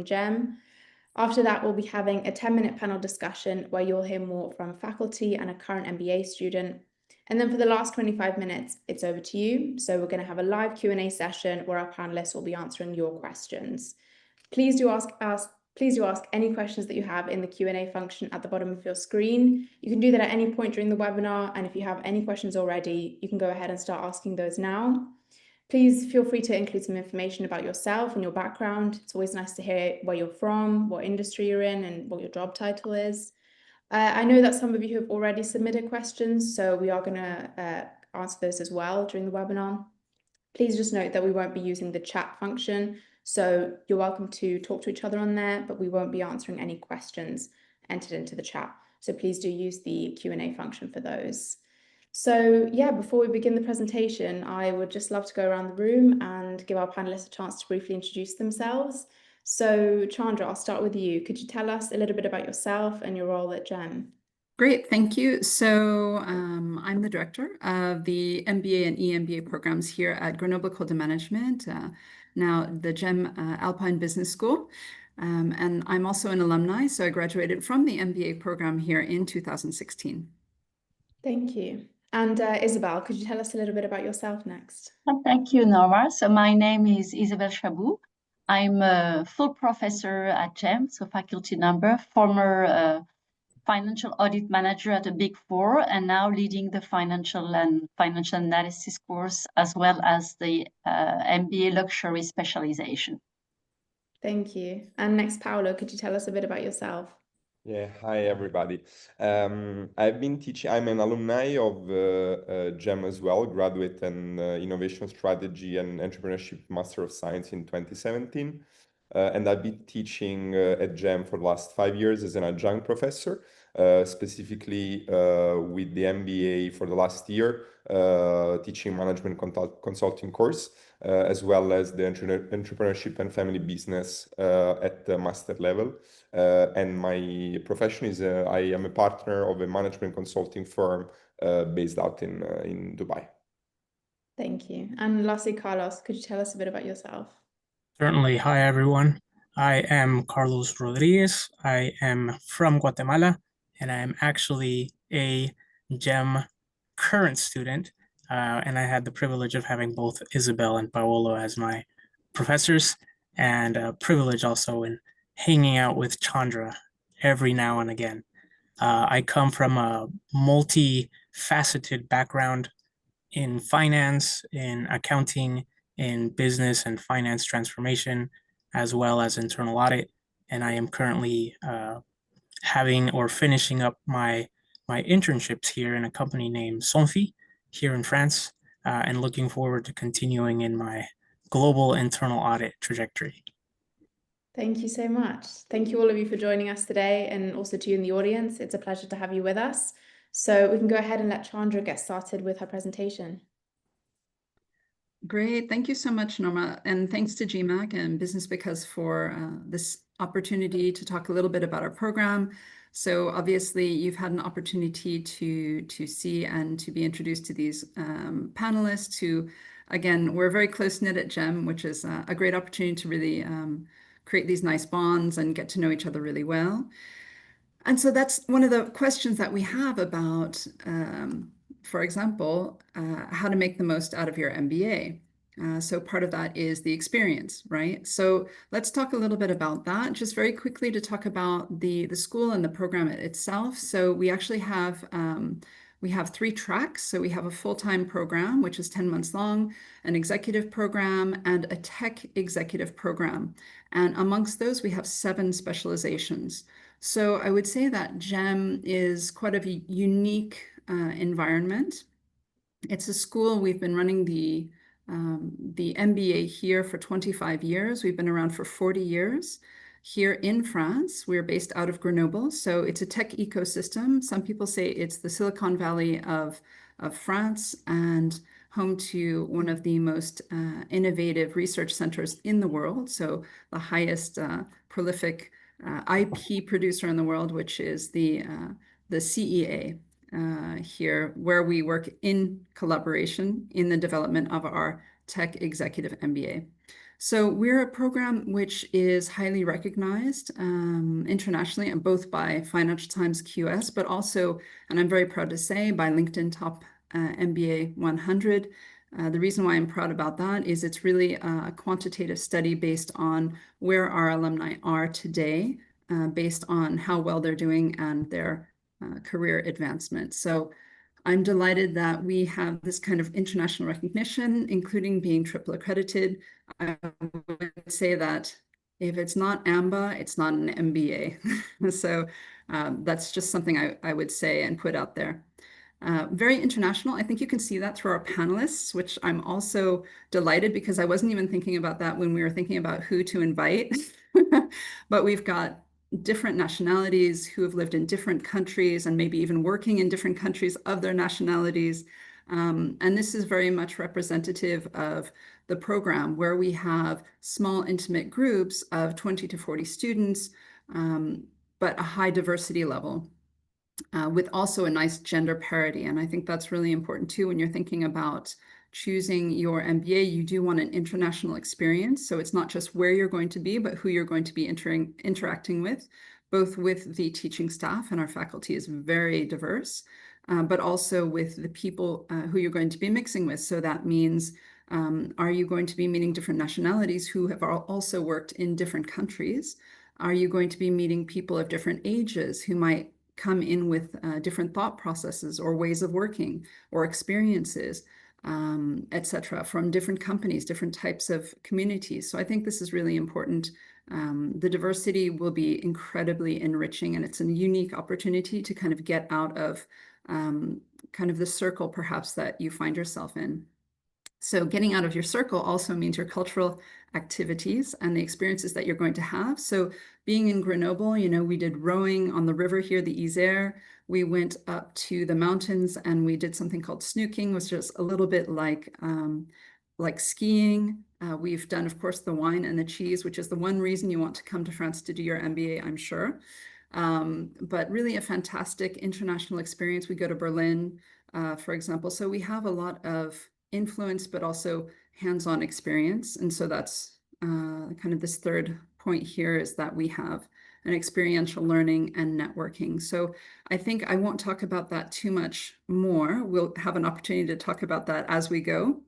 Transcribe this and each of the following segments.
from GEM. After that, we'll be having a 10-minute panel discussion where you'll hear more from faculty and a current MBA student. And then for the last 25 minutes, it's over to you. So we're going to have a live Q&A session where our panelists will be answering your questions. Please do ask any questions that you have in the Q&A function at the bottom of your screen. You can do that at any point during the webinar, and if you have any questions already, you can go ahead and start asking those now. Please feel free to include some information about yourself and your background. It's always nice to hear where you're from, what industry you're in, and what your job title is. I know that some of you have already submitted questions, so we are going to answer those as well during the webinar. Please just note that we won't be using the chat function, so you're welcome to talk to each other on there, but we won't be answering any questions entered into the chat. So please do use the Q&A function for those. So yeah, before we begin the presentation, I would just love to go around the room and give our panelists a chance to briefly introduce themselves. So Chandra, I'll start with you. Could you tell us a little bit about yourself and your role at GEM? Great, thank you. So I'm the director of the MBA and EMBA programs here at Grenoble École de Management, now the GEM Alpine Business School. And I'm also an alumni, so I graduated from the MBA program here in 2016. Thank you. And Isabel, could you tell us a little bit about yourself next? Thank you, Nora. So my name is Isabelle Chabou. I'm a full professor at GEM, so faculty member, former financial audit manager at a Big Four, and now leading the financial analysis course, as well as the MBA luxury specialization. Thank you. And next, Paolo, could you tell us a bit about yourself? Yeah, hi everybody. I've been teaching, I'm an alumni of GEM as well, graduate in Innovation Strategy and Entrepreneurship Master of Science in 2017. And I've been teaching at GEM for the last 5 years as an adjunct professor, specifically with the MBA for the last year, teaching management consulting course, as well as the entrepreneurship and family business at the master level. And my profession is I am a partner of a management consulting firm based out in Dubai. Thank you. And lastly, Carlos, could you tell us a bit about yourself? Certainly. Hi, everyone. I am Carlos Rodriguez. I am from Guatemala, and I am actually a GEM current student. And I had the privilege of having both Isabel and Paolo as my professors, and a privilege also in hanging out with Chandra every now and again. I come from a multifaceted background in finance, in accounting, in business and finance transformation, as well as internal audit. And I am currently having or finishing up my internships here in a company named Somfy here in France, and looking forward to continuing in my global internal audit trajectory. Thank you so much. Thank you all of you for joining us today, and also to you in the audience. It's a pleasure to have you with us. So we can go ahead and let Chandra get started with her presentation. Great, thank you so much, Norma, and thanks to GMAC and BusinessBecause for this opportunity to talk a little bit about our program. So obviously you've had an opportunity to see and to be introduced to these panelists who, again, we're very close-knit at GEM, which is a great opportunity to really create these nice bonds and get to know each other really well. And so that's one of the questions that we have about, for example, how to make the most out of your MBA. So part of that is the experience, right? So let's talk a little bit about that, just very quickly to talk about the school and the program itself. So we actually have 3 tracks. So we have a full-time program, which is 10 months long, an executive program, and a tech executive program. And amongst those, we have 7 specializations. So I would say that GEM is quite a unique environment. It's a school. We've been running the MBA here for 25 years. We've been around for 40 years. Here in France, we're based out of Grenoble, so it's a tech ecosystem. Some people say it's the Silicon Valley of France, and home to one of the most innovative research centers in the world, so the highest prolific IP producer in the world, which is the CEA. Here, where we work in collaboration in the development of our tech executive MBA. So we're a program which is highly recognized internationally, and both by Financial Times QS, but also, and I'm very proud to say, by LinkedIn Top MBA 100. The reason why I'm proud about that is it's really a quantitative study based on where our alumni are today, based on how well they're doing and their career advancement. So I'm delighted that we have this kind of international recognition, including being triple accredited. I would say that if it's not AMBA, it's not an MBA. So that's just something I would say and put out there. Very international. I think you can see that through our panelists, which I'm also delighted because I wasn't even thinking about that when we were thinking about who to invite. But we've got different nationalities who have lived in different countries and maybe even working in different countries of their nationalities. And this is very much representative of the program where we have small, intimate groups of 20 to 40 students, but a high diversity level. With also a nice gender parity. And I think that's really important too when you're thinking about choosing your MBA. You do want an international experience. So it's not just where you're going to be, but who you're going to be interacting with, both with the teaching staff, and our faculty is very diverse, but also with the people who you're going to be mixing with. So that means, are you going to be meeting different nationalities who have also worked in different countries? Are you going to be meeting people of different ages who might come in with different thought processes or ways of working or experiences, etc., from different companies, different types of communities? So I think this is really important. The diversity will be incredibly enriching, and it's a unique opportunity to kind of get out of kind of the circle perhaps that you find yourself in. So getting out of your circle also means your cultural activities and the experiences that you're going to have. So being in Grenoble, you know, we did rowing on the river here, the Isère. We went up to the mountains and we did something called snooking, which is a little bit like skiing. We've done, of course, the wine and the cheese, which is the one reason you want to come to France to do your MBA, I'm sure. But really a fantastic international experience. We go to Berlin, for example. So we have a lot of influence, but also hands-on experience. And so that's kind of this third point here, is that we have an experiential learning and networking. So I think I won't talk about that too much more. We'll have an opportunity to talk about that as we go.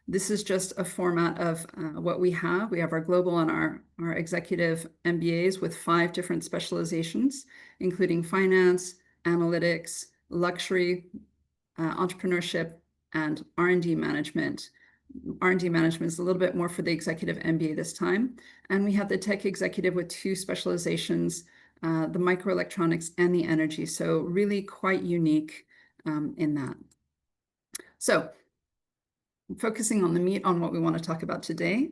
This is just a format of what we have. We have our global and our executive MBAs with 5 different specializations, including finance, analytics, luxury, entrepreneurship, and R&D management. R&D management is a little bit more for the executive MBA this time. And we have the tech executive with 2 specializations, the microelectronics and the energy. So really quite unique in that. So focusing on the meat on what we want to talk about today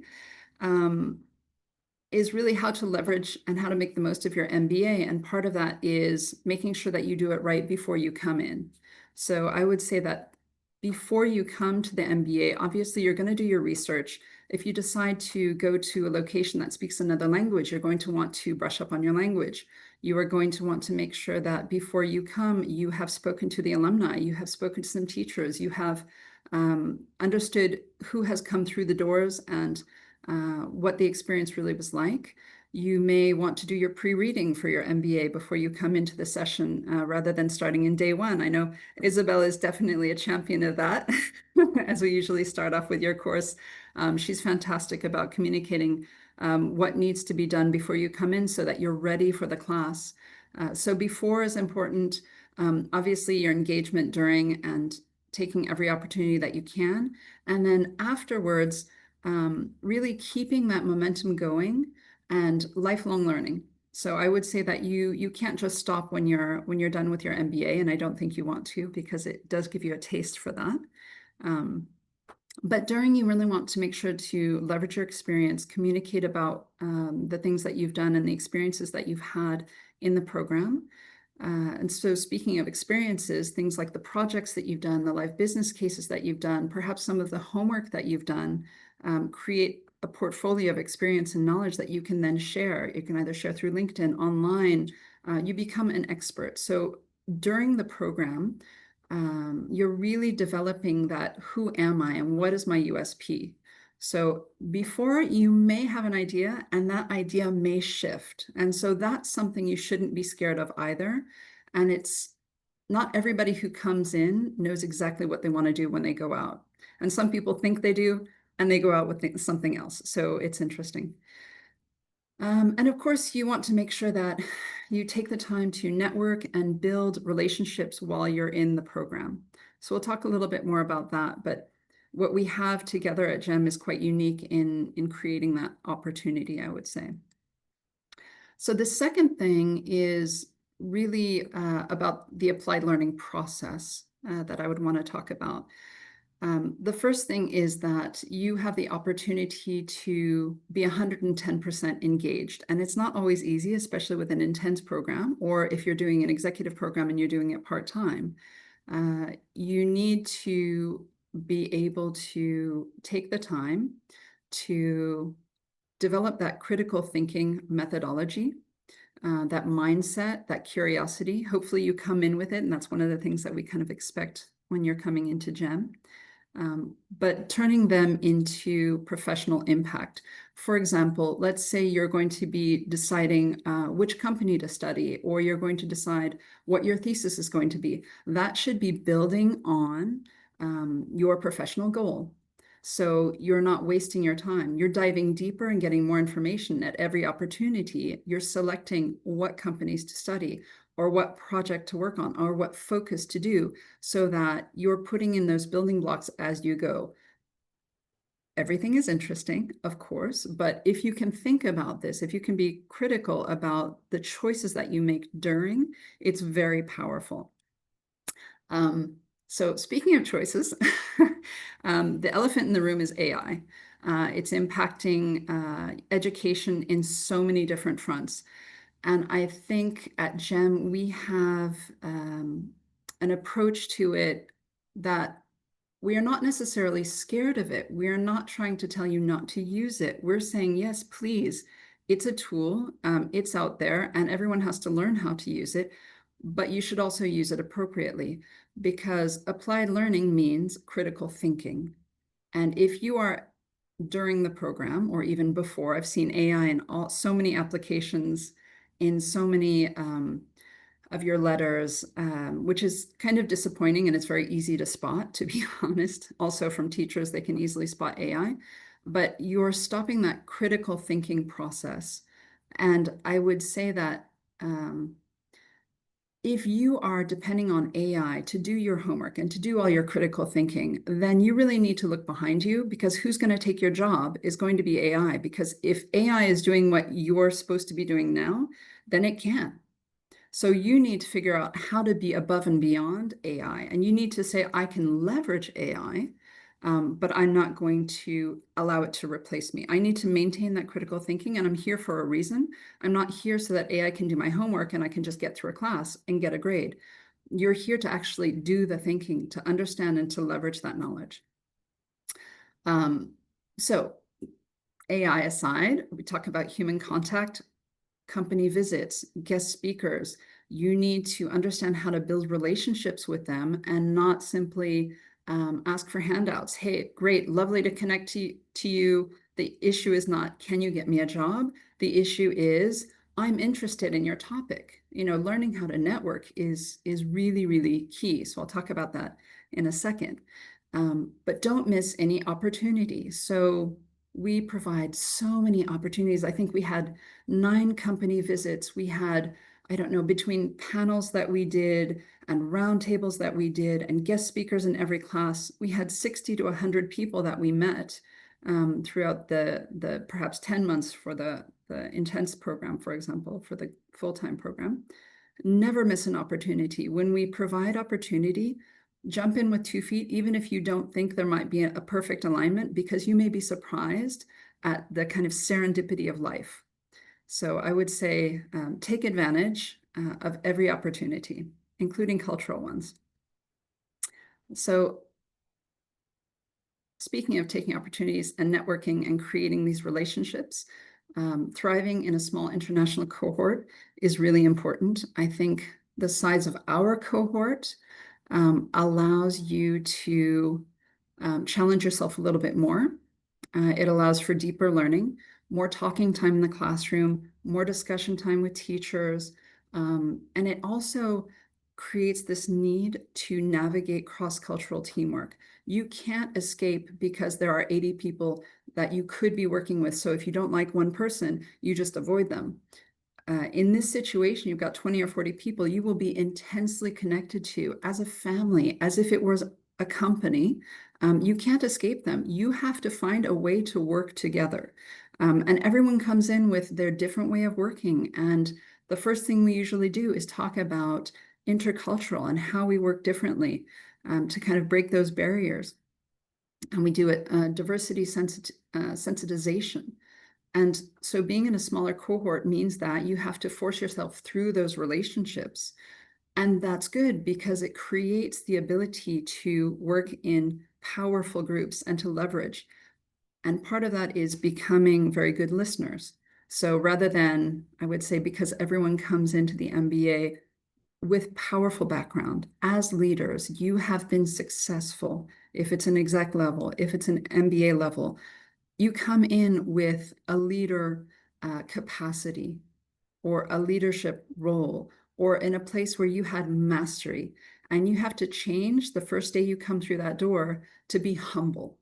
is really how to leverage and how to make the most of your MBA. And part of that is making sure that you do it right before you come in. So I would say that before you come to the MBA, obviously you're going to do your research. If you decide to go to a location that speaks another language, you're going to want to brush up on your language. You are going to want to make sure that before you come, you have spoken to the alumni, you have spoken to some teachers, you have understood who has come through the doors and what the experience really was like. You may want to do your pre-reading for your MBA before you come into the session, rather than starting in day one. I know Isabel is definitely a champion of that, as we usually start off with your course. She's fantastic about communicating what needs to be done before you come in so that you're ready for the class. So before is important. Obviously, your engagement during and taking every opportunity that you can. And then afterwards, really keeping that momentum going and lifelong learning. So I would say that you can't just stop when you're done with your MBA, and I don't think you want to, because it does give you a taste for that. But during, you really want to make sure to leverage your experience, communicate about the things that you've done and the experiences that you've had in the program. And so speaking of experiences, things like the projects that you've done, the live business cases that you've done, perhaps some of the homework that you've done, create a portfolio of experience and knowledge that you can then share. You can either share through LinkedIn, online. You become an expert. So during the program, you're really developing that, who am I and what is my USP? So before, you may have an idea and that idea may shift. And so that's something you shouldn't be scared of either. And it's not everybody who comes in knows exactly what they want to do when they go out. And some people think they do, and they go out with something else. So it's interesting. And of course, you want to make sure that you take the time to network and build relationships while you're in the program. So we'll talk a little bit more about that, but what we have together at GEM is quite unique in creating that opportunity, I would say. So the second thing is really about the applied learning process that I would want to talk about. The first thing is that you have the opportunity to be 110% engaged. And it's not always easy, especially with an intense program, or if you're doing an executive program and you're doing it part-time. You need to be able to take the time to develop that critical thinking methodology, that mindset, that curiosity. Hopefully you come in with it, and that's one of the things that we kind of expect when you're coming into GEM. But turning them into professional impact. For example, let's say you're going to be deciding which company to study, or you're going to decide what your thesis is going to be. That should be building on your professional goal. So you're not wasting your time. You're diving deeper and getting more information at every opportunity. You're selecting what companies to study, or what project to work on, or what focus to do, so that you're putting in those building blocks as you go. Everything is interesting, of course, but if you can think about this, if you can be critical about the choices that you make during, it's very powerful. So speaking of choices, the elephant in the room is AI. It's impacting education in so many different fronts. And I think at GEM, we have an approach to it that we are not necessarily scared of it. We are not trying to tell you not to use it. We're saying, yes, please. It's a tool. It's out there, and everyone has to learn how to use it. But you should also use it appropriately, because applied learning means critical thinking. And if you are during the program, or even before, I've seen AI in so many applications, in so many of your letters, which is kind of disappointing, and it's very easy to spot, to be honest. Also from teachers, they can easily spot AI, but you're stopping that critical thinking process. And I would say that if you are depending on AI to do your homework and to do all your critical thinking, then you really need to look behind you, because who's going to take your job is going to be AI. Because if AI is doing what you're supposed to be doing now, then it can't. So you need to figure out how to be above and beyond AI. And you need to say, I can leverage AI, but I'm not going to allow it to replace me. I need to maintain that critical thinking, and I'm here for a reason. I'm not here so that AI can do my homework and I can just get through a class and get a grade. You're here to actually do the thinking, to understand and to leverage that knowledge. So AI aside, we talk about human contact, company visits, guest speakers. You need to understand how to build relationships with them, and not simply ask for handouts. Hey, great, lovely to connect to you. The issue is not, can you get me a job? The issue is, I'm interested in your topic. You know, learning how to network is really, really key. So I'll talk about that in a second. But don't miss any opportunity. So we provide so many opportunities. I think we had 9 company visits. We had, I don't know, between panels that we did and roundtables that we did and guest speakers in every class, we had 60 to 100 people that we met throughout the perhaps 10 months for the intense program, for example, for the full-time program. Never miss an opportunity. When we provide opportunity, jump in with 2 feet, even if you don't think there might be a perfect alignment, because you may be surprised at the kind of serendipity of life. So I would say take advantage of every opportunity, including cultural ones. So speaking of taking opportunities and networking and creating these relationships, thriving in a small international cohort is really important. I think the size of our cohort allows you to challenge yourself a little bit more. It allows for deeper learning, more talking time in the classroom, more discussion time with teachers, and it also creates this need to navigate cross-cultural teamwork. You can't escape because there are 80 people that you could be working with. So if you don't like one person, you just avoid them. In this situation, you've got 20 or 40 people you will be intensely connected to as a family, as if it was a company. You can't escape them. You have to find a way to work together. And everyone comes in with their different way of working. And the first thing we usually do is talk about intercultural and how we work differently to kind of break those barriers. And we do it diversity sensitization. And so being in a smaller cohort means that you have to force yourself through those relationships. And that's good because it creates the ability to work in powerful groups and to leverage. And part of that is becoming very good listeners. So rather than, I would say, because everyone comes into the MBA with powerful background as leaders, you have been successful. If it's an exec level, if it's an MBA level, you come in with a leader capacity or a leadership role or in a place where you had mastery, and you have to change the first day you come through that door to be humble.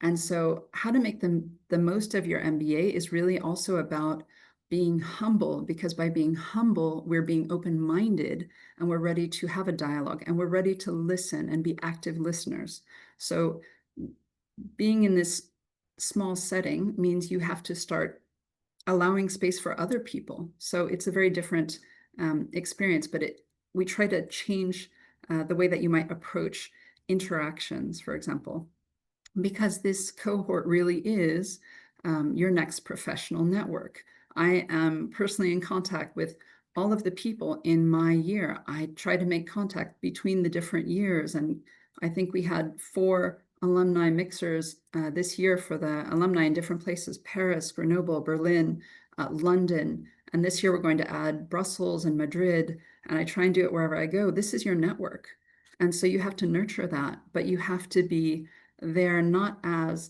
And so how to make the most of your MBA is really also about being humble, because by being humble, we're being open-minded and we're ready to have a dialogue and we're ready to listen and be active listeners. So being in this small setting means you have to start allowing space for other people. So it's a very different experience, but we try to change the way that you might approach interactions, for example, because this cohort really is your next professional network. I am personally in contact with all of the people in my year. I try to make contact between the different years, and I think we had 4 alumni mixers this year for the alumni in different places: Paris, Grenoble, Berlin, London, and this year we're going to add Brussels and Madrid, and I try and do it wherever I go. This is your network. And so you have to nurture that, but you have to be there not as,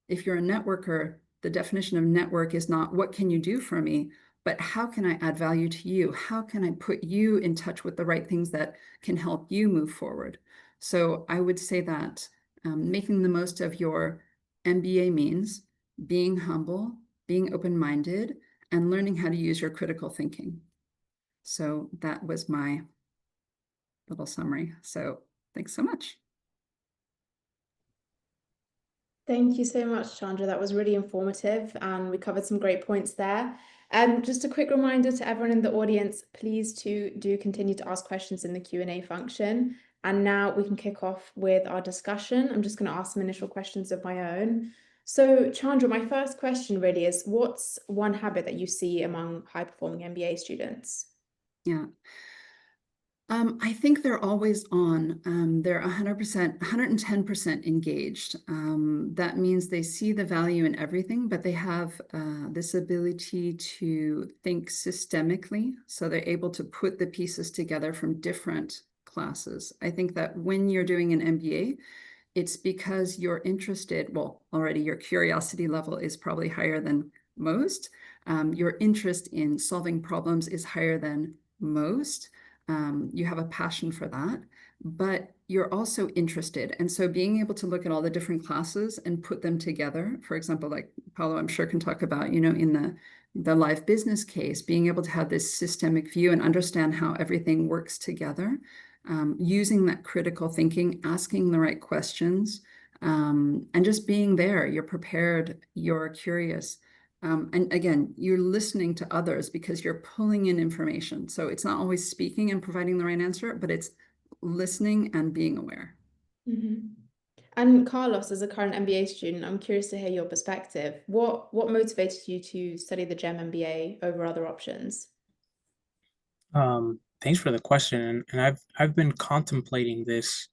if you're a networker, the definition of network is not what can you do for me, but how can I add value to you? How can I put you in touch with the right things that can help you move forward? So I would say that making the most of your MBA means being humble, being open-minded, and learning how to use your critical thinking. So that was my little summary. So thanks so much. Thank you so much, Chandra. That was really informative, and we covered some great points there. Just a quick reminder to everyone in the audience, please do continue to ask questions in the Q&A function. And now we can kick off with our discussion. I'm just going to ask some initial questions of my own. So, Chandra, my first question really is, what's one habit that you see among high-performing MBA students? Yeah. I think they're always on. They're 100%, 110% engaged. That means they see the value in everything, but they have this ability to think systemically. So they're able to put the pieces together from different classes. I think that when you're doing an MBA, it's because you're interested, well, already your curiosity level is probably higher than most. Your interest in solving problems is higher than most. You have a passion for that, but you're also interested. And so being able to look at all the different classes and put them together, for example, like Paulo, I'm sure can talk about, in the live business case, being able to have this systemic view and understand how everything works together, using that critical thinking, asking the right questions, and just being there. You're prepared, you're curious. And again, you're listening to others because you're pulling in information. So it's not always speaking and providing the right answer, but it's listening and being aware. Mm-hmm. And Carlos, as a current MBA student, I'm curious to hear your perspective. What motivated you to study the GEM MBA over other options? Thanks for the question. And I've been contemplating this.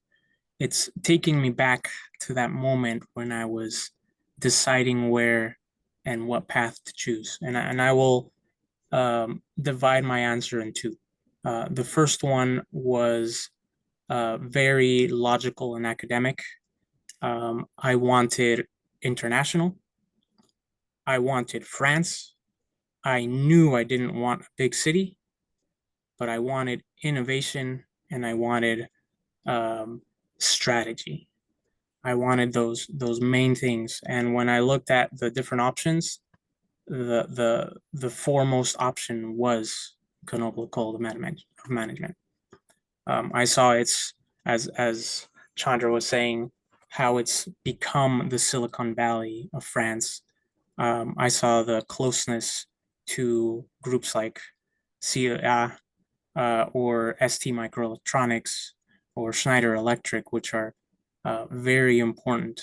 It's taking me back to that moment when I was deciding where and what path to choose. And I will divide my answer in two. The first one was very logical and academic. I wanted international. I wanted France. I knew I didn't want a big city, but I wanted innovation and I wanted strategy. I wanted those main things. And when I looked at the different options, the foremost option was Grenoble École of Management. I saw it's as Chandra was saying, how it's become the Silicon Valley of France. I saw the closeness to groups like CIA or ST Microelectronics or Schneider Electric, which are very important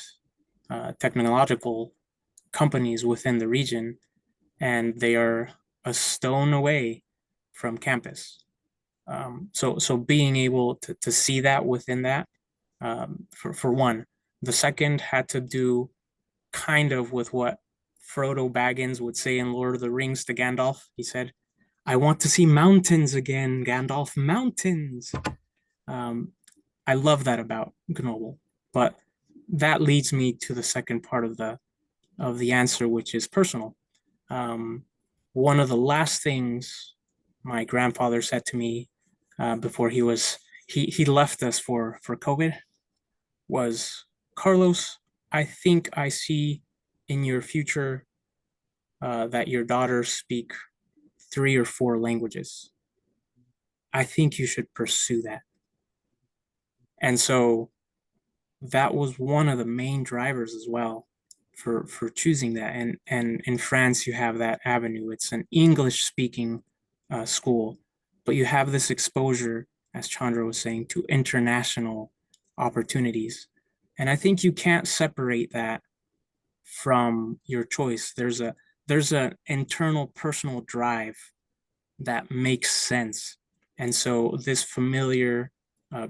technological companies within the region, and they are a stone away from campus. So being able to see that within that, for one. The second had to do kind of with what Frodo Baggins would say in Lord of the Rings to Gandalf. He said, "I want to see mountains again, Gandalf, mountains." I love that about Grenoble, but that leads me to the second part of the answer, which is personal. One of the last things my grandfather said to me before he left us for COVID was, "Carlos, I think I see in your future that your daughters speak 3 or 4 languages. I think you should pursue that." And so that was one of the main drivers as well for choosing that. And in France, you have that avenue. It's an English speaking school, but you have this exposure, as Chandra was saying, to international opportunities. And I think you can't separate that from your choice. There's an internal personal drive that makes sense. And so this familiar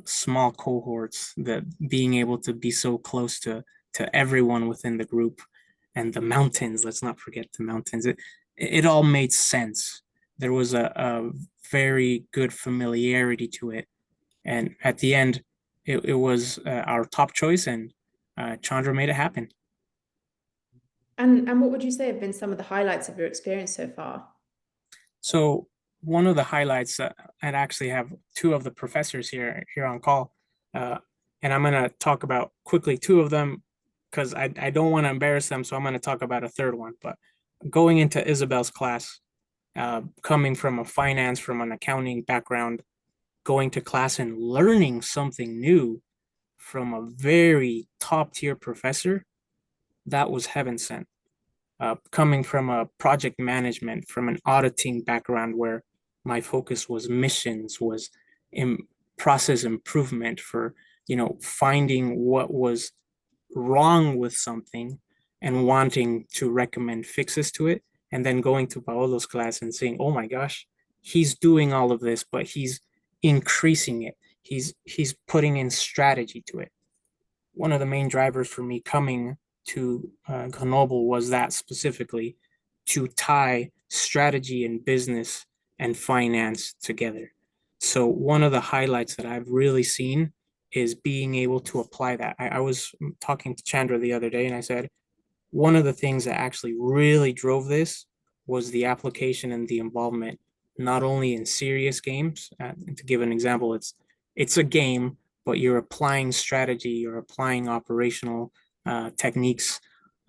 small cohorts, that being able to be so close to everyone within the group, and the mountains, let's not forget the mountains, it all made sense. There was a very good familiarity to it, and at the end it was our top choice, and Chandra made it happen. And what would you say have been some of the highlights of your experience so far? So one of the highlights, I'd actually have 2 of the professors here on call, and I'm going to talk about quickly 2 of them because I don't want to embarrass them, so I'm going to talk about a third one. But going into Isabel's class, coming from a finance, from an accounting background, going to class and learning something new from a very top tier professor, that was heaven sent. Coming from a project management, from an auditing background where my focus was missions, was in process improvement, for finding what was wrong with something and wanting to recommend fixes to it, and then going to Paolo's class and saying, "Oh my gosh, he's doing all of this, but he's increasing it. He's putting in strategy to it." One of the main drivers for me coming to Grenoble was that, specifically to tie strategy and business and finance together. So one of the highlights that I've really seen is being able to apply that. I was talking to Chandra the other day, and I said, one of the things that actually really drove this was the application and the involvement, not only in serious games. To give an example, it's a game, but you're applying strategy, you're applying operational techniques,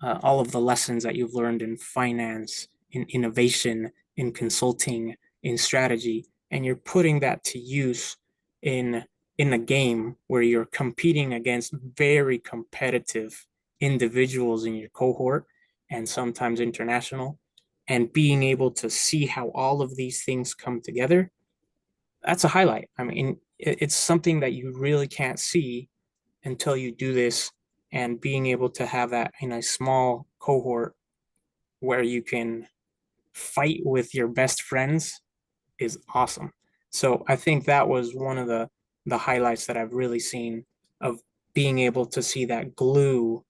all of the lessons that you've learned in finance, in innovation, in consulting, in strategy, and you're putting that to use in a game where you're competing against very competitive individuals in your cohort, and sometimes international, and being able to see how all of these things come together. That's a highlight. I mean, it's something that you really can't see until you do this, and being able to have that in a small cohort where you can fight with your best friends is awesome. So I think that was one of the highlights that I've really seen, of being able to see that glue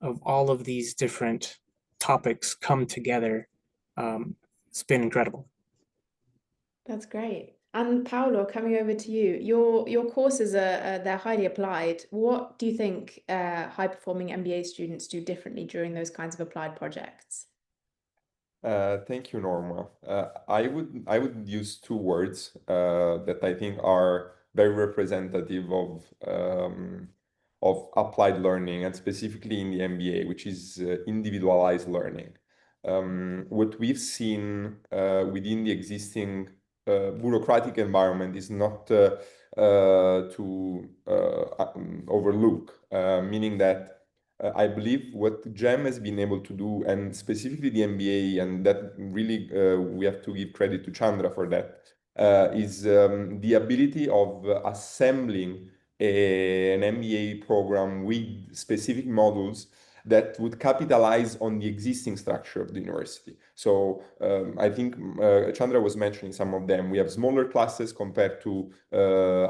of all of these different topics come together. It's been incredible. That's great. And Paolo, coming over to you, your courses they're highly applied. What do you think high-performing MBA students do differently during those kinds of applied projects? Thank you, Norma. I would use two words that I think are very representative of applied learning, and specifically in the MBA, which is individualized learning. What we've seen within the existing bureaucratic environment is not to overlook, meaning that I believe what GEM has been able to do, and specifically the MBA, and that really we have to give credit to Chandra for that, is the ability of assembling an MBA program with specific modules that would capitalize on the existing structure of the university. So I think Chandra was mentioning some of them. We have smaller classes compared to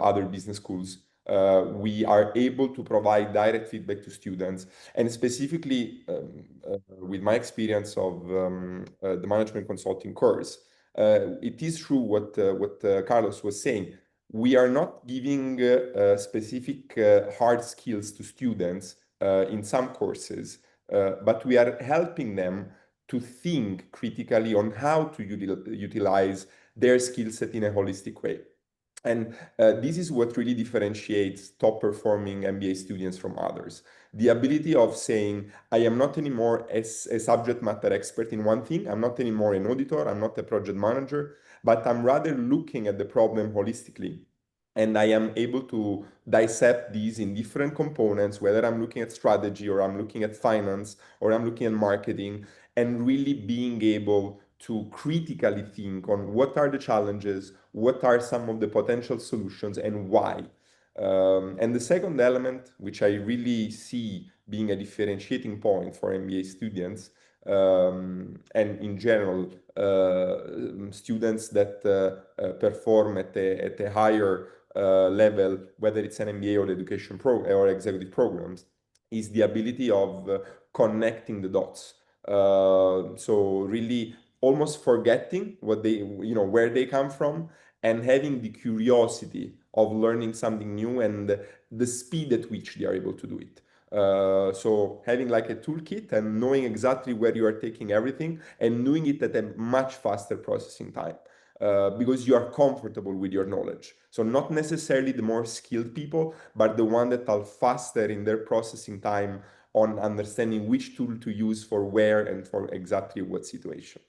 other business schools. We are able to provide direct feedback to students, and specifically with my experience of the management consulting course, it is true what Carlos was saying. We are not giving specific hard skills to students in some courses, but we are helping them to think critically on how to utilize their skill set in a holistic way. And this is what really differentiates top performing MBA students from others. The ability of saying, I am not anymore a subject matter expert in one thing, I'm not anymore an auditor, I'm not a project manager, but I'm rather looking at the problem holistically. And I am able to dissect these in different components, whether I'm looking at strategy or I'm looking at finance or I'm looking at marketing, and really being able to critically think on what are the challenges, what are some of the potential solutions, and why. And the second element, which I really see being a differentiating point for MBA students, and in general, students that perform at a higher level, whether it's an MBA or education or executive programs, is the ability of connecting the dots. So really almost forgetting what they, where they come from, and having the curiosity of learning something new and the speed at which they are able to do it. So having like a toolkit and knowing exactly where you are taking everything and doing it at a much faster processing time. Because you are comfortable with your knowledge. So not necessarily the more skilled people, but the one that are faster in their processing time on understanding which tool to use for where and for exactly what situation.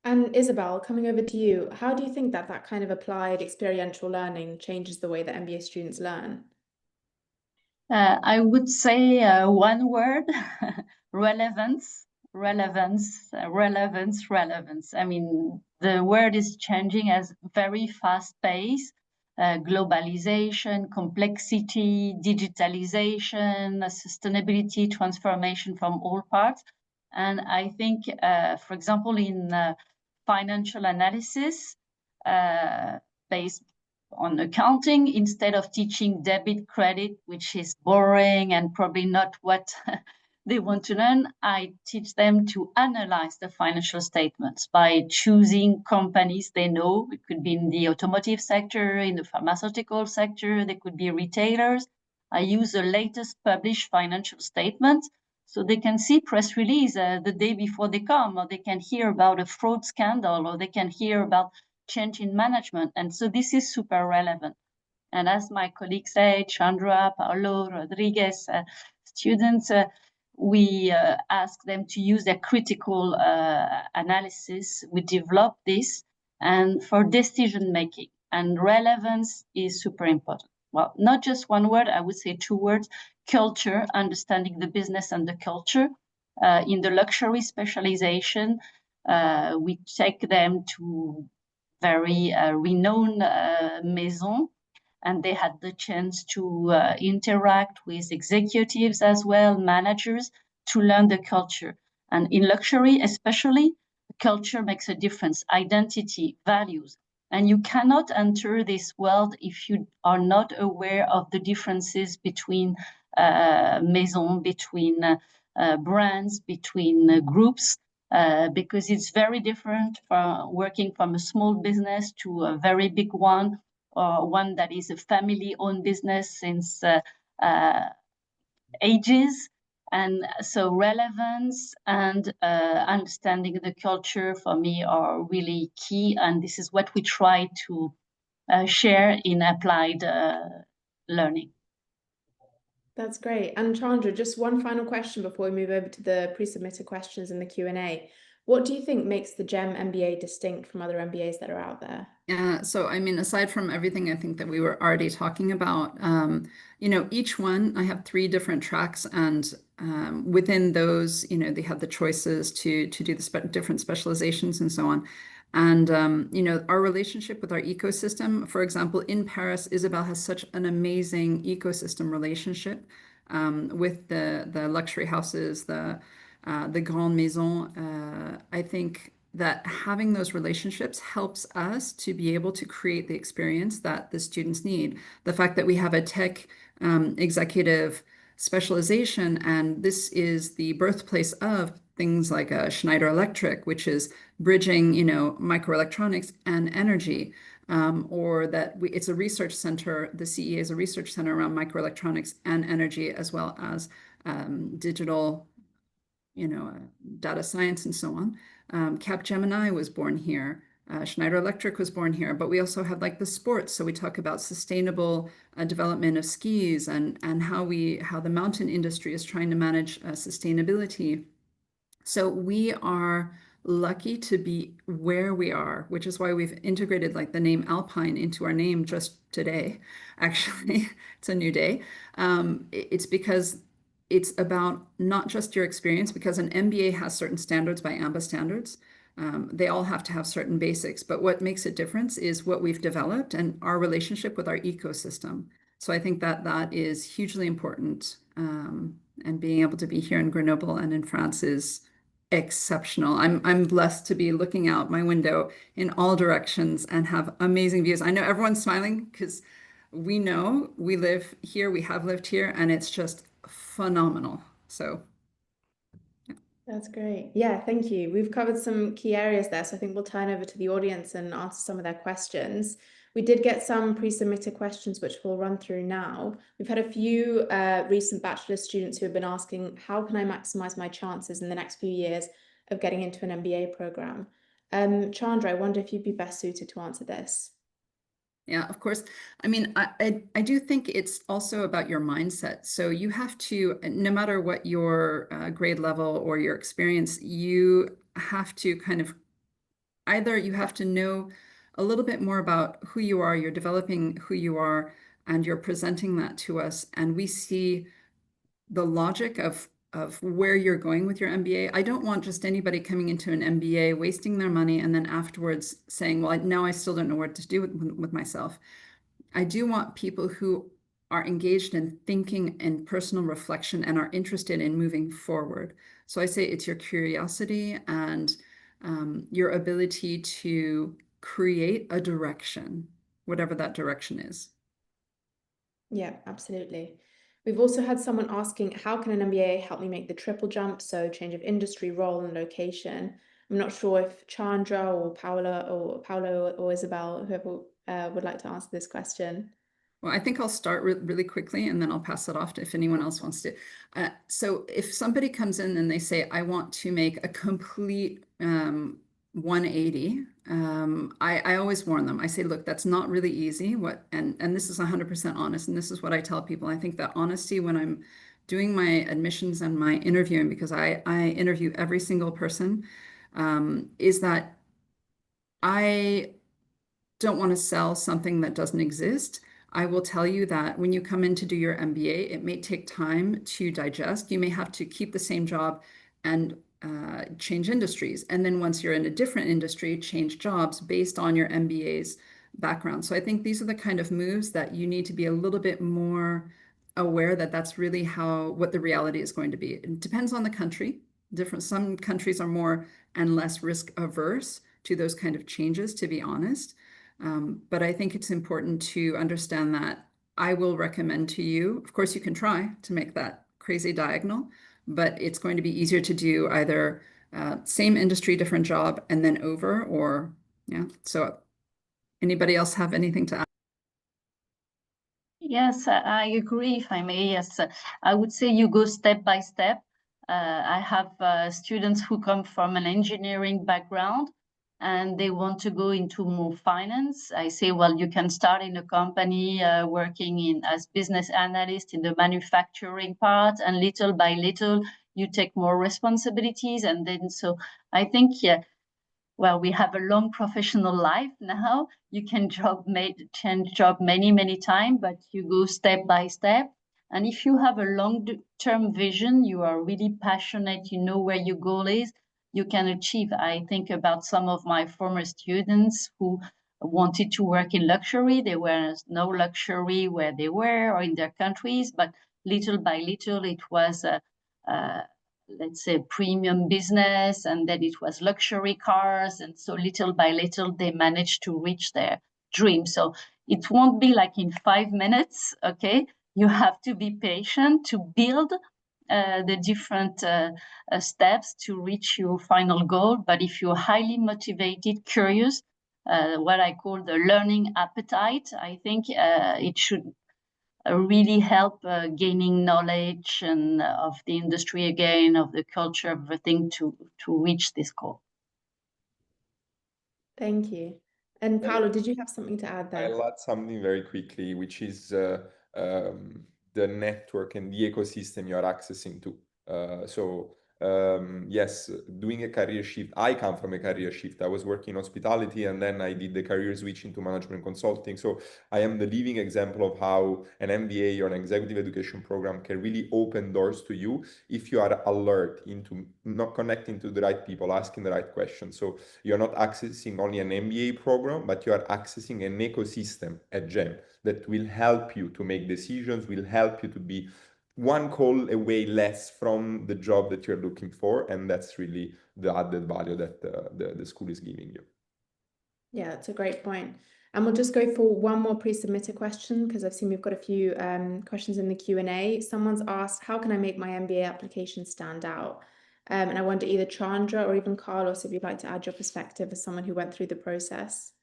And Isabel, coming over to you, how do you think that kind of applied experiential learning changes the way that MBA students learn? I would say one word, relevance, relevance, relevance, relevance. I mean, the world is changing at very fast pace. Globalization, complexity, digitalization, sustainability, transformation from all parts. And I think, for example, in financial analysis, based on accounting, instead of teaching debit credit, which is boring and probably not what they want to learn, I teach them to analyze the financial statements by choosing companies they know. It could be in the automotive sector, in the pharmaceutical sector, they could be retailers. I use the latest published financial statements so they can see press release the day before they come, or they can hear about a fraud scandal, or they can hear about change in management. And so this is super relevant. And as my colleagues say, Chandra, Paolo, Rodriguez, students, we ask them to use their critical analysis. We develop this and for decision making, and relevance is super important. Well, not just one word, I would say two words: culture, understanding the business and the culture. In the luxury specialization, we take them to very renowned maison, and they had the chance to interact with executives as well, managers, to learn the culture. And in luxury, especially, culture makes a difference, identity, values. And you cannot enter this world if you are not aware of the differences between maison, between brands, between groups. because it's very different from working from a small business to a very big one, or one that is a family-owned business since ages. And so relevance and understanding the culture for me are really key. And this is what we try to share in applied learning. That's great. And Chandra, just one final question before we move over to the pre-submitted questions in the Q&A. What do you think makes the GEM MBA distinct from other MBAs that are out there? Yeah, so I mean, aside from everything I think that we were already talking about, each one, I have 3 different tracks, and within those, they have the choices to do the different specializations and so on. And, our relationship with our ecosystem, for example, in Paris, Isabelle has such an amazing ecosystem relationship with the luxury houses, the Grande Maison. I think that having those relationships helps us to be able to create the experience that the students need. The fact that we have a tech executive specialization, and this is the birthplace of things like Schneider Electric, which is bridging, microelectronics and energy, or that it's a research center. The CEA is a research center around microelectronics and energy, as well as digital, data science and so on. Capgemini was born here. Schneider Electric was born here, but we also have like the sports. So we talk about sustainable development of skis and how the mountain industry is trying to manage sustainability. So we are lucky to be where we are, which is why we've integrated like the name Alpine into our name just today. Actually, it's a new day. It's because it's about not just your experience, because an MBA has certain standards by AMBA standards. They all have to have certain basics, but what makes a difference is what we've developed and our relationship with our ecosystem. So I think that is hugely important. And being able to be here in Grenoble and in France is exceptional. I'm blessed to be looking out my window in all directions and have amazing views. I know everyone's smiling because we know we live here, we have lived here, and it's just phenomenal. So yeah. That's great. Yeah, thank you. We've covered some key areas there, so I think we'll turn over to the audience and answer some of their questions. We did get some pre-submitted questions, which we'll run through now. We've had a few recent bachelor students who have been asking, how can I maximize my chances in the next few years of getting into an MBA program? Chandra, I wonder if you'd be best suited to answer this. Yeah, of course. I mean, I do think it's also about your mindset. So you have to, no matter what your grade level or your experience, you have to kind of, either you have to know a little bit more about who you are, you're developing who you are, and you're presenting that to us. And we see the logic of where you're going with your MBA. I don't want just anybody coming into an MBA, wasting their money, and then afterwards saying, well, now I still don't know what to do with myself. I do want people who are engaged in thinking and personal reflection and are interested in moving forward. So I say it's your curiosity and your ability to create a direction, whatever that direction is. Yeah, absolutely. We've also had someone asking, how can an MBA help me make the triple jump? So change of industry, role, and location. I'm not sure if Chandra or Paolo or Isabelle, whoever would like to answer this question. Well, I think I'll start really quickly, and then I'll pass it off to if anyone else wants to. So if somebody comes in and they say, I want to make a complete 180, I always warn them. I say, look, that's not really easy. And this is 100% honest. And this is what I tell people. I think that honesty when I'm doing my admissions and my interviewing, because I interview every single person, is that I don't want to sell something that doesn't exist. I will tell you that when you come in to do your MBA, it may take time to digest. You may have to keep the same job and change industries. And then once you're in a different industry, change jobs based on your MBA's background. So I think these are the kind of moves that you need to be a little bit more aware that that's really what the reality is going to be. It depends on the country. Some countries are more and less risk averse to those kind of changes, to be honest. But I think it's important to understand that I will recommend to you, of course, you can try to make that crazy diagonal, but it's going to be easier to do either same industry, different job, and then over, or yeah. So anybody else have anything to add? Yes, I agree, if I may. Yes, I would say you go step by step. I have students who come from an engineering background and they want to go into more finance. I say, well, you can start in a company working as business analyst in the manufacturing part, and little by little, you take more responsibilities. And then, so I think, yeah, well, we have a long professional life now. You can change job many times, but you go step by step. And if you have a long-term vision, you are really passionate, you know where your goal is, you can achieve. I think about some of my former students who wanted to work in luxury. There was no luxury where they were or in their countries, but little by little, it was let's say premium business, and then it was luxury cars, and so little by little they managed to reach their dream. So it won't be like in 5 minutes, okay? You have to be patient to build the different steps to reach your final goal. But if you're highly motivated, curious, what I call the learning appetite, I think it should really help gaining knowledge and of the industry again, of the culture, everything to reach this goal. Thank you. And Paolo, did you have something to add there? I'll add something very quickly, which is the network and the ecosystem you are accessing to. Yes, doing a career shift. I come from a career shift. I was working in hospitality and then I did the career switch into management consulting. So I am the living example of how an MBA or an executive education program can really open doors to you if you are alert into not connecting to the right people, asking the right questions. So you're not accessing only an MBA program, but you are accessing an ecosystem at GEM that will help you to make decisions, will help you to be one call away less from the job that you're looking for. And that's really the added value that the school is giving you. Yeah, that's a great point. And we'll just go for one more pre-submitted question because I've seen we've got a few questions in the Q&A. Someone's asked, how can I make my MBA application stand out? And I wonder either Chandra or even Carlos, if you'd like to add your perspective as someone who went through the process.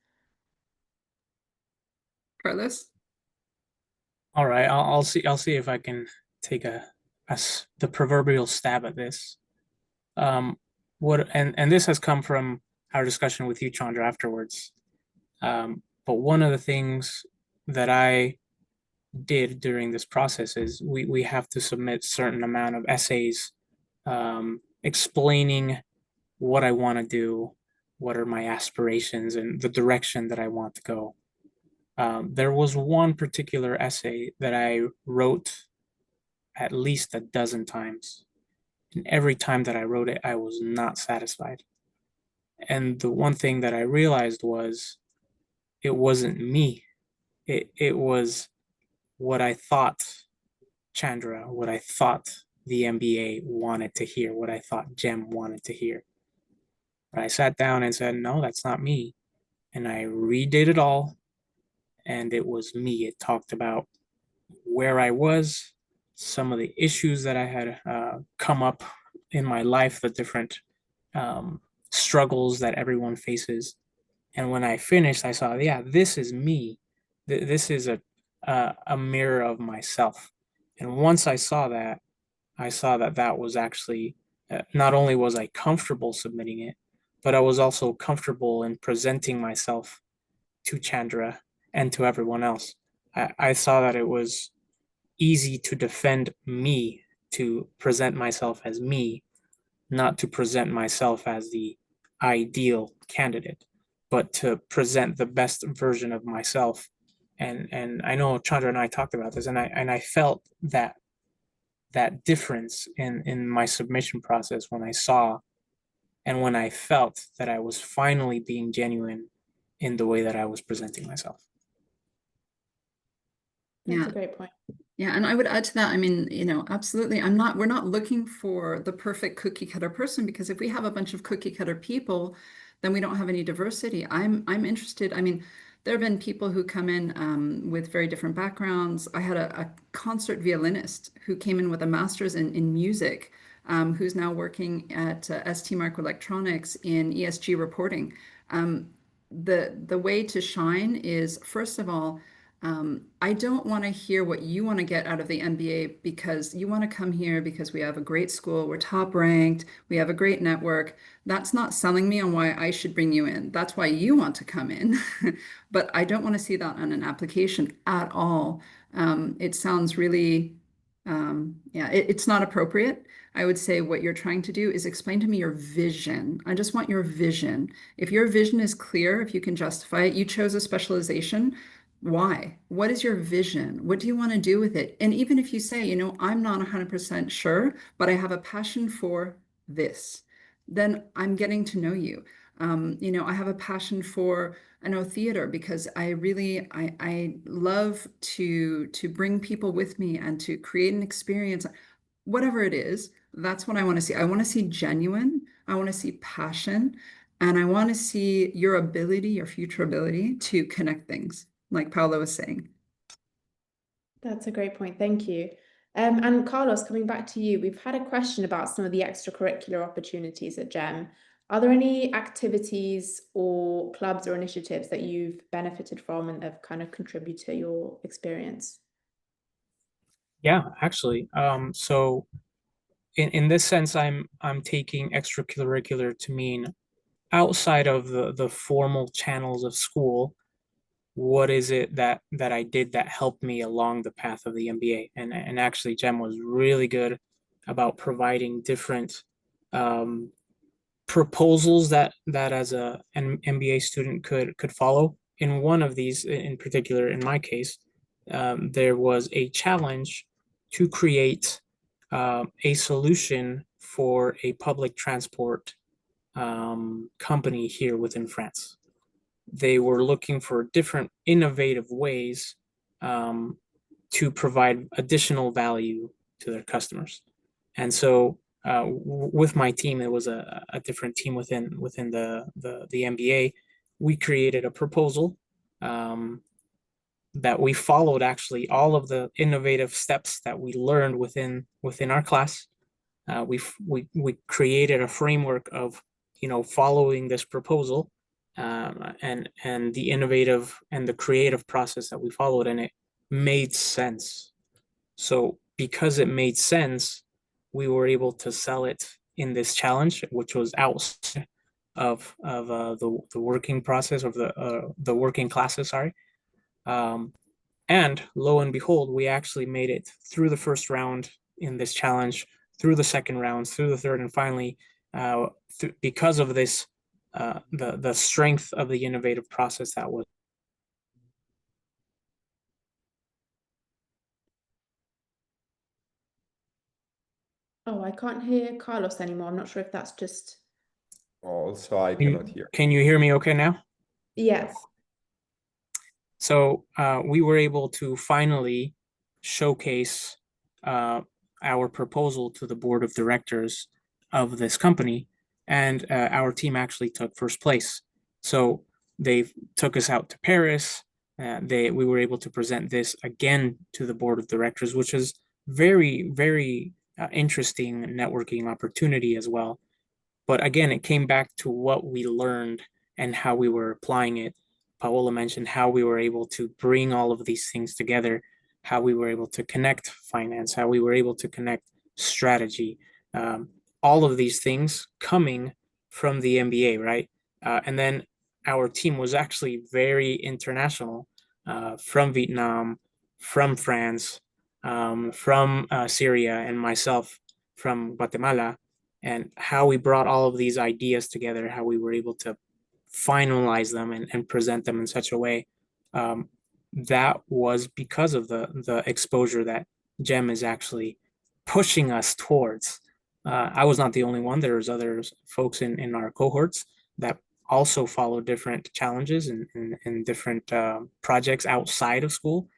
Carlos? All right, I'll see if I can take the proverbial stab at this. And this has come from our discussion with you, Chandra, afterwards. But one of the things that I did during this process is we have to submit certain amount of essays explaining what I want to do, what are my aspirations, and the direction that I want to go. There was one particular essay that I wrote at least a dozen times. And every time that I wrote it, I was not satisfied. And the one thing that I realized was it wasn't me. It was what I thought Chandra, what I thought the MBA wanted to hear, what I thought GEM wanted to hear. But I sat down and said, no, that's not me. And I redid it all. And it was me. It talked about where I was, some of the issues that I had come up in my life, the different struggles that everyone faces. And when I finished, I saw, yeah, this is me. This is a mirror of myself. And once I saw that that was actually, not only was I comfortable submitting it, but I was also comfortable in presenting myself to Chandra and to everyone else. I saw that it was easy to defend me, to present myself as me, not to present myself as the ideal candidate, but to present the best version of myself. And I know Chandra and I talked about this, and I felt that difference in my submission process when I saw and when I felt that I was finally being genuine in the way that I was presenting myself. That's a great point. Yeah, and I would add to that, I mean, absolutely, we're not looking for the perfect cookie cutter person, because if we have a bunch of cookie cutter people, then we don't have any diversity. I'm interested, I mean, there have been people who come in with very different backgrounds. I had a concert violinist who came in with a master's in music who's now working at ST Microelectronics in ESG reporting. The way to shine is, first of all, I don't want to hear what you want to get out of the MBA because you want to come here because we have a great school, we're top ranked, we have a great network. That's not selling me on why I should bring you in. That's why you want to come in. But I don't want to see that on an application at all. It sounds really, it's not appropriate. I would say what you're trying to do is explain to me your vision. I just want your vision. If your vision is clear, if you can justify it, you chose a specialization. Why? What is your vision? What do you want to do with it? And even if you say, you know, I'm not 100% sure, but I have a passion for this, then I'm getting to know you. You know, I have a passion for, I know, theater because I love to bring people with me and to create an experience. Whatever it is, that's what I want to see. I want to see genuine. I want to see passion. And I want to see your ability, your future ability to connect things, like Paolo was saying. That's a great point. Thank you. And Carlos, coming back to you, we've had a question about some of the extracurricular opportunities at GEM. Are there any activities or clubs or initiatives that you've benefited from and have kind of contributed to your experience? Yeah, actually. So in this sense, I'm taking extracurricular to mean outside of the formal channels of school, what is it that I did that helped me along the path of the MBA? And actually, GEM was really good about providing different proposals that as an MBA student could follow. In one of these, in particular, in my case, there was a challenge to create a solution for a public transport company here within France. They were looking for different innovative ways to provide additional value to their customers. And so with my team, it was a different team within the MBA. We created a proposal that we followed actually all of the innovative steps that we learned within our class. We created a framework of, you know, following this proposal and the innovative and the creative process that we followed, and it made sense. So because it made sense, we were able to sell it in this challenge, which was outside of the working process of the working classes. Sorry. And lo and behold, we actually made it through the first round in this challenge, through the second round, through the third, and finally, because of this, the strength of the innovative process that was. Oh, I can't hear Carlos anymore. I'm not sure if that's just. Also, I cannot hear. Can you hear me okay now? Yes. So we were able to finally showcase our proposal to the board of directors of this company, and our team actually took first place. So they took us out to Paris. We were able to present this again to the board of directors, which is very, very interesting networking opportunity as well. But again, it came back to what we learned and how we were applying it. Paola mentioned how we were able to bring all of these things together, how we were able to connect finance, how we were able to connect strategy, all of these things coming from the MBA, right? And then our team was actually very international, from Vietnam, from France, from Syria, and myself from Guatemala, and how we brought all of these ideas together, how we were able to finalize them and present them in such a way, that was because of the exposure that GEM is actually pushing us towards. I was not the only one. There's other folks in our cohorts that also follow different challenges and different projects outside of school,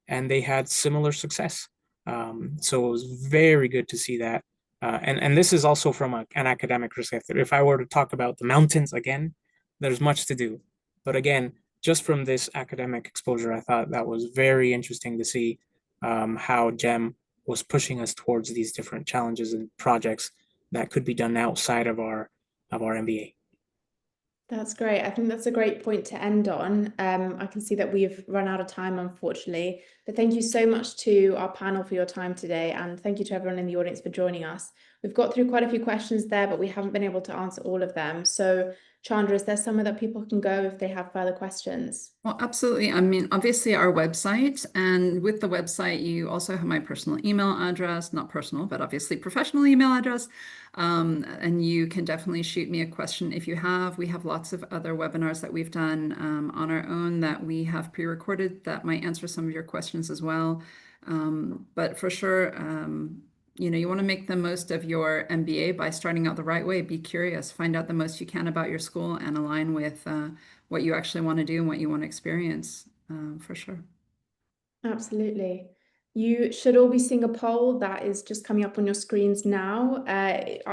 and they had similar success. So it was very good to see that. And this is also from an academic perspective. If I were to talk about the mountains again, there's much to do. But again, just from this academic exposure, I thought that was very interesting to see how GEM was pushing us towards these different challenges and projects that could be done outside of our MBA. That's great. I think that's a great point to end on. I can see that we've run out of time, unfortunately, but thank you so much to our panel for your time today, and thank you to everyone in the audience for joining us. We've got through quite a few questions there, but we haven't been able to answer all of them. So Chandra, is there somewhere that people can go if they have further questions? Well, absolutely. I mean, obviously our website, and with the website, you also have my personal email address, not personal, but obviously professional email address. And you can definitely shoot me a question if you have. We have lots of other webinars that we've done on our own that we have pre-recorded that might answer some of your questions as well. But for sure, you know, you want to make the most of your MBA by starting out the right way. Be curious, find out the most you can about your school, and align with what you actually want to do and what you want to experience, for sure. Absolutely. You should all be seeing a poll that is just coming up on your screens now.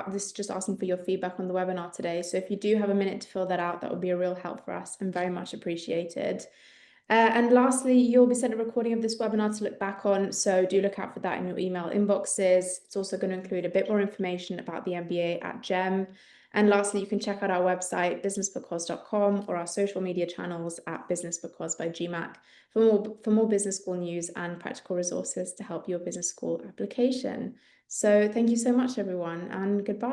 This is just asking for your feedback on the webinar today. So if you do have a minute to fill that out, that would be a real help for us and very much appreciated. And lastly, you'll be sent a recording of this webinar to look back on, so do look out for that in your email inboxes. It's also going to include a bit more information about the MBA at GEM. And lastly, you can check out our website, businessbecause.com, or our social media channels at BusinessBecause by GMAC for more business school news and practical resources to help your business school application. So thank you so much, everyone, and goodbye.